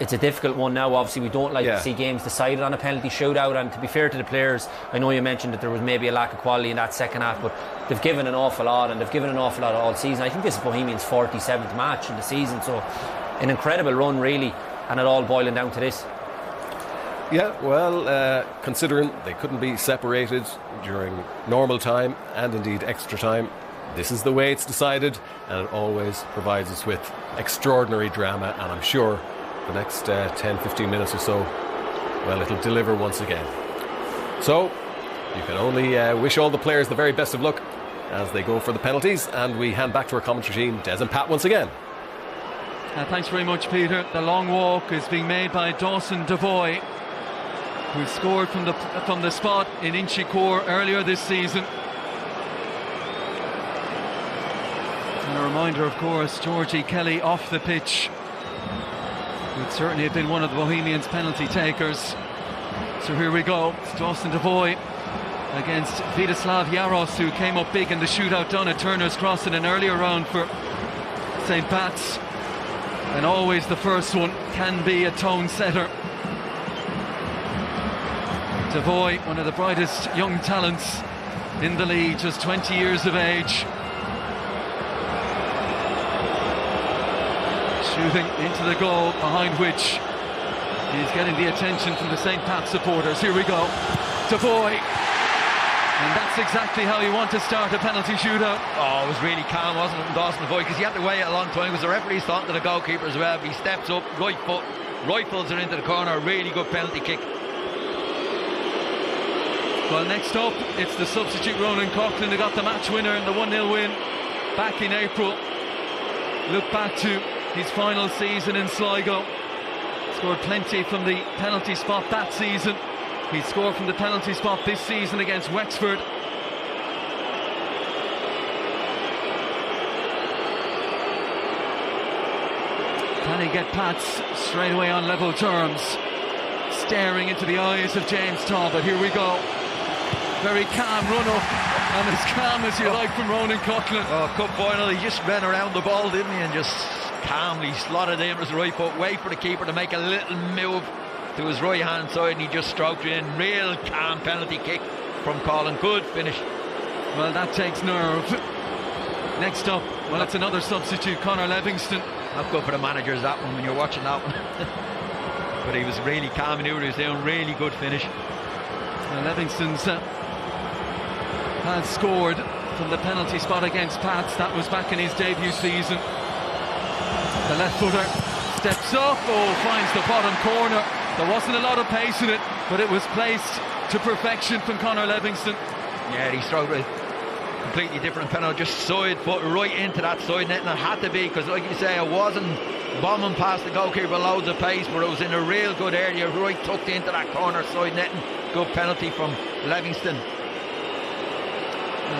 it's a difficult one now. Obviously we don't like to see games decided on a penalty shootout, and to be fair to the players, I know you mentioned that there was maybe a lack of quality in that second half, but they've given an awful lot, and they've given an awful lot all season. I think this is Bohemians' 47th match in the season, so an incredible run really, and it all boiling down to this. Yeah, well, considering they couldn't be separated during normal time and indeed extra time, this is the way it's decided, and it always provides us with extraordinary drama, and I'm sure the next 10-15 minutes or so, well, it'll deliver once again. So you can only wish all the players the very best of luck as they go for the penalties, and we hand back to our commentary team, Des and Pat, once again. Thanks very much, Peter. The long walk is being made by Dawson Devoy, who scored from the spot in Inchicore earlier this season. And a reminder, of course, Georgie Kelly off the pitch. Would certainly have been one of the Bohemians' penalty takers. So here we go. It's Dawson Devoy against Vidaslav Jaros, who came up big in the shootout done at Turner's Cross in an earlier round for St. Pat's. And always the first one can be a tone setter. Devoy, one of the brightest young talents in the league, just 20 years of age. Shooting into the goal, behind which he's getting the attention from the St. Pat supporters. Here we go. Devoy. And that's exactly how you want to start a penalty shootout. Oh, it was really calm, wasn't it, from Dawson Devoy, because he had to wait a long time, because the referee's talking to the goalkeeper as well. But he steps up, right foot, rifles it into the corner, a really good penalty kick. Well, next up, it's the substitute Ronan Coughlin, who got the match winner in the 1-0 win back in April. Look back to his final season in Sligo. Scored plenty from the penalty spot that season. He scored from the penalty spot this season against Wexford. Can he get Pats straight away on level terms? Staring into the eyes of James Talbot. Here we go. Very calm run up, and as calm as you like from Ronan Coughlin. Oh, cup final, he just ran around the ball, didn't he, and just calmly slotted in with his right foot, wait for the keeper to make a little move to his right hand side, and he just stroked it in. Real calm penalty kick from Colin. Good finish. Well, that takes nerve. Next up, well, it's another substitute, Conor Livingston. Not good for the managers, that one, when you're watching that one. But he was really calm, he knew what he was doing. Really good finish. Well, Livingston's has scored from the penalty spot against Pats. That was back in his debut season. The left footer steps up, finds the bottom corner. There wasn't a lot of pace in it, but it was placed to perfection from Conor Livingston. Yeah, he stroked a completely different penalty, just side foot right into that side net, and it had to be, because like you say, it wasn't bombing past the goalkeeper loads of pace, but it was in a real good area, right tucked into that corner side net. Good penalty from Livingston.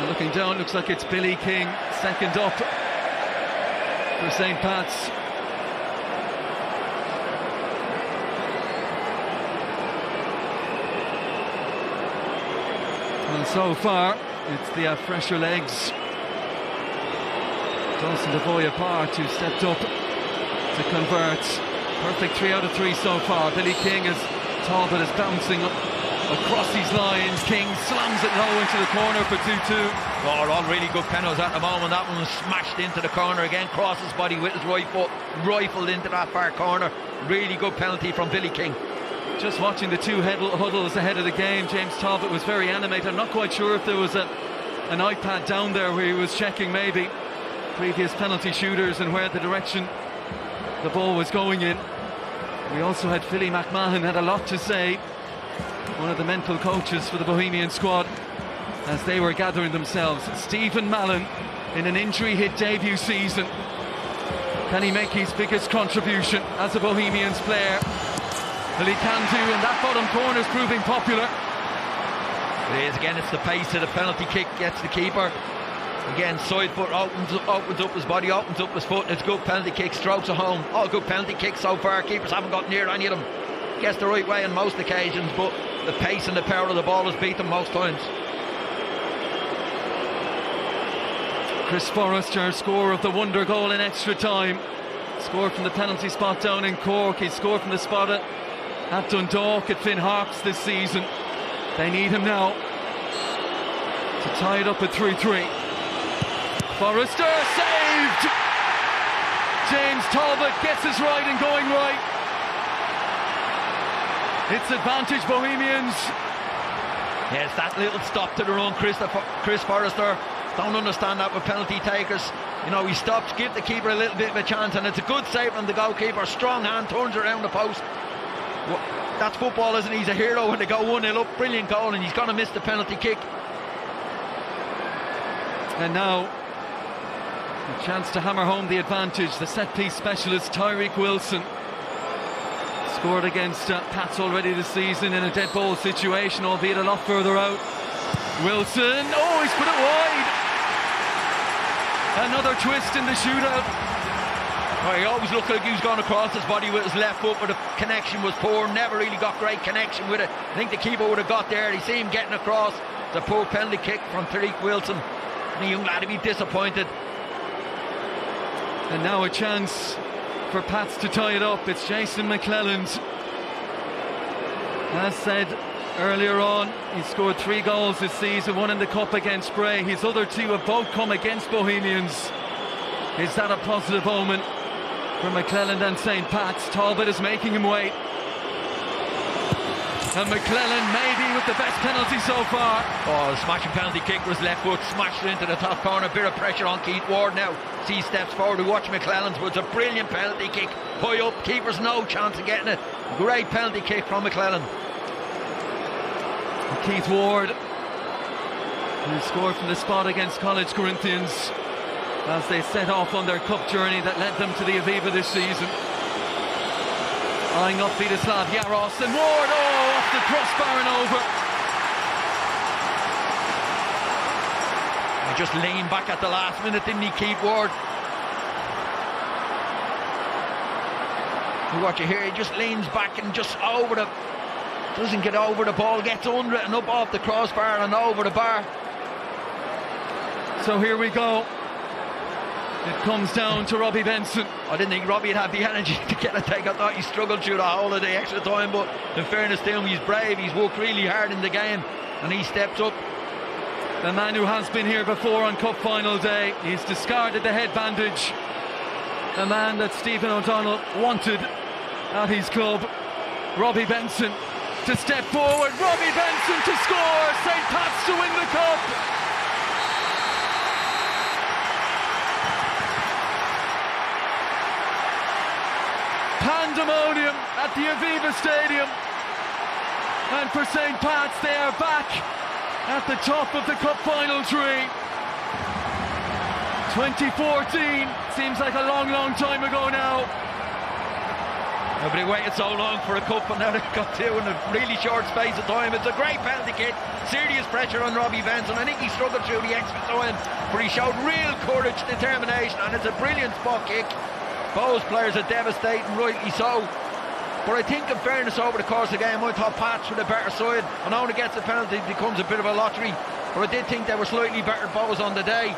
Looking down, looks like it's Billy King, second up for St. Pat's. And so far, it's the fresher legs. Dawson Devoy apart, who stepped up to convert. Perfect 3 out of 3 so far. Billy King is Talbot is bouncing up across his lines. King slams it low into the corner for 2-2. Oh, all really good penalties at the moment. That one was smashed into the corner again. Crossed his body with his right foot, rifled into that far corner. Really good penalty from Billy King. Just watching the two huddles ahead of the game, James Talbot was very animated. I'm not quite sure if there was an iPad down there where he was checking maybe previous penalty shooters and where the direction the ball was going in. We also had Philly McMahon had a lot to say, one of the mental coaches for the Bohemian squad, as they were gathering themselves. Stephen Mullen in an injury-hit debut season. Can he make his biggest contribution as a Bohemians player? Well, he can do, and that bottom corner is proving popular. It is, again, it's the pace of the penalty kick, gets the keeper. Again, side foot opens up his body, opens up his foot, and it's good penalty kick, strokes it home. All good penalty kicks so far. Keepers haven't got near any of them. Gets the right way on most occasions, but the pace and the power of the ball has beat them most times. Chris Forrester, scorer of the wonder goal in extra time. Scored from the penalty spot down in Cork. He scored from the spot at Dundalk, at Finn Harps this season. They need him now to tie it up at 3-3. Forrester saved! James Talbot gets us right and going right. It's advantage Bohemians. Yes, that little stop to the run, Chris Forrester. Don't understand that with penalty takers. You know, he stops, give the keeper a little bit of a chance, and it's a good save from the goalkeeper. Strong hand, turns around the post. Well, that's football, isn't it? He's a hero when they go 1-0 up. Brilliant goal, and he's going to miss the penalty kick. And now a chance to hammer home the advantage. The set-piece specialist Tyreek Wilson scored against Pats already this season in a dead ball situation, albeit a lot further out. Wilson, oh, he's put it wide. Another twist in the shootout. Oh, he always looked like he was going across his body with his left foot, but the connection was poor. Never really got great connection with it. I think the keeper would have got there. You see him getting across. The poor penalty kick from Tyreek Wilson. And the young lad will be disappointed. And now a chance for Pats to tie it up. It's Jason Mcclelland. As said earlier on, he scored 3 goals this season, 1 in the Cup against Bray. His other 2 have both come against Bohemians. Is that a positive omen for Mcclelland and St. Pat's? Talbot is making him wait. And Mcclelland maybe with the best penalty so far. Oh, the smashing penalty kick was left foot, smashed it into the top corner. Bit of pressure on Keith Ward now. See steps forward to watch Mcclelland's, but it's a brilliant penalty kick. High up, keeper's no chance of getting it. Great penalty kick from Mcclelland. Keith Ward, who scored from the spot against College Corinthians as they set off on their cup journey that led them to the Aviva this season. Eyeing up Vítislav Jaros, and Ward, oh, off the crossbar and over. He just leaned back at the last minute, didn't he, Keith Ward? What you hear, he just leans back and just over the... doesn't get over the ball, gets under it and up off the crossbar and over the bar. So here we go. It comes down to Robbie Benson. I didn't think Robbie would have the energy to get a take. I thought he struggled through the whole of the extra time, but in fairness to him, he's brave. He's worked really hard in the game and he steps up. The man who has been here before on Cup Final day. He's discarded the head bandage. The man that Stephen O'Donnell wanted at his club. Robbie Benson to step forward. Robbie Benson to score. St. Pat's to win the cup. Pandemonium at the Aviva Stadium, and for St. Pat's they are back at the top of the Cup Final tree. 2014 seems like a long time ago now. Nobody waited so long for a cup, and now they've got 2 in a really short space of time. It's a great penalty kick, serious pressure on Robbie Benson. I think he struggled through the extra time, but he showed real courage, determination, and it's a brilliant spot kick. Both players are devastating, rightly so. But I think in fairness over the course of the game, I thought Pats were the better side. And when he gets the penalty, it becomes a bit of a lottery. But I did think they were slightly better bows on the day.